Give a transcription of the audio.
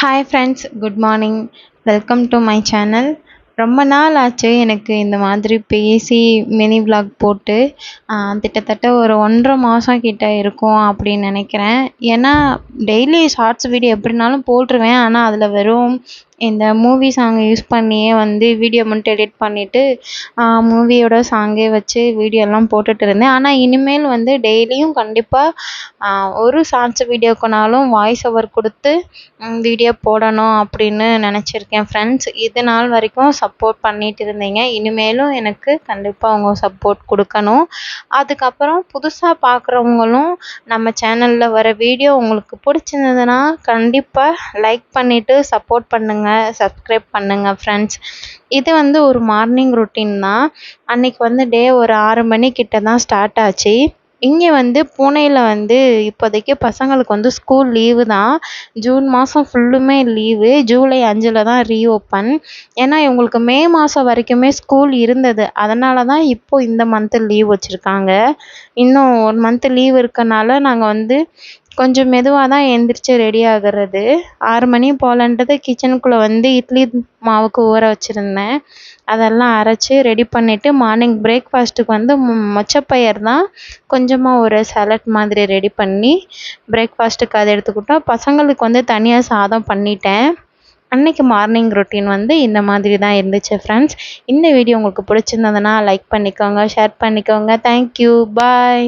Hi friends, good morning. Welcome to my channel. ரொம்ப நாள் ஆச்சு எனக்கு இந்த மாதிரி பேசி மினி vlog போட்டு. கிட்டத்தட்ட ஒரு 1.5 மாதம் கிட்ட இருக்கும் அப்படின்னு நினைக்கிறேன். ஏன்னா டெய்லி ஷார்ட்ஸ் வீடியோ எப்படினாலும் போட்டுருவேன். ஆனால் அதில் வெறும் இந்த மூவி சாங்கை யூஸ் பண்ணியே வந்து வீடியோ மட்டும் எடிட் பண்ணிவிட்டு மூவியோட சாங்கே வச்சு வீடியோலாம் போட்டுட்டு இருந்தேன். ஆனால் இனிமேல் வந்து டெய்லியும் கண்டிப்பாக ஒரு ஷார்ட்ஸ் வீடியோக்குனாலும் வாய்ஸ் ஓவர் கொடுத்து வீடியோ போடணும் அப்படின்னு நினச்சிருக்கேன் ஃப்ரெண்ட்ஸ். இது நாள் வரைக்கும் சப்போர்ட் பண்ணிட்டு இருந்தீங்க. இனிமேலும் எனக்கு கண்டிப்பாக உங்கள் சப்போர்ட் கொடுக்கணும். அதுக்கப்புறம் புதுசாக பார்க்குறவங்களும் நம்ம சேனலில் வர வீடியோ உங்களுக்கு பிடிச்சிருந்ததுன்னா கண்டிப்பாக லைக் பண்ணிவிட்டு சப்போர்ட் பண்ணுங்கள், சப்ஸ்கிரைப் பண்ணுங்கள் ஃப்ரெண்ட்ஸ். இது வந்து ஒரு மார்னிங் ரொட்டீன் தான். அன்றைக்கி வந்து டே ஒரு 6 மணிக்கிட்ட தான் ஸ்டார்ட் ஆச்சு. இங்கே வந்து பூனேயில் வந்து இப்போதைக்கு பசங்களுக்கு வந்து ஸ்கூல் லீவு தான். ஜூன் மாதம் ஃபுல்லுமே லீவு. ஜூலை 5 தான் ரீஓப்பன். ஏன்னா இவங்களுக்கு மே மாதம் வரைக்குமே ஸ்கூல் இருந்தது. அதனால தான் இப்போது இந்த மந்த்து லீவ் வச்சுருக்காங்க. இன்னும் 1 மந்த்து லீவ் இருக்கனால நாங்கள் வந்து கொஞ்சம் மெதுவாக தான் எழுந்திரிச்சு ரெடி ஆகிறது. 6 மணி போலன்றது கிச்சனுக்குள்ளே வந்து இட்லி மாவுக்கு ஊற வச்சுருந்தேன். அதெல்லாம் அரைச்சி ரெடி பண்ணிவிட்டு மார்னிங் பிரேக்ஃபாஸ்ட்டுக்கு வந்து மொச்சப்பயிர் தான் கொஞ்சமாக ஒரு சாலட் மாதிரி ரெடி பண்ணி பிரேக்ஃபாஸ்ட்டுக்கு அதை எடுத்துக்கிட்டோம். பசங்களுக்கு வந்து தனியாக சாதம் பண்ணிட்டேன். அன்றைக்கி மார்னிங் ரொட்டீன் வந்து இந்த மாதிரி தான் இருந்துச்சு ஃப்ரெண்ட்ஸ். இந்த வீடியோ உங்களுக்கு பிடிச்சிருந்ததுன்னா லைக் பண்ணிக்கோங்க, ஷேர் பண்ணிக்கோங்க. தேங்க்யூ, பாய்.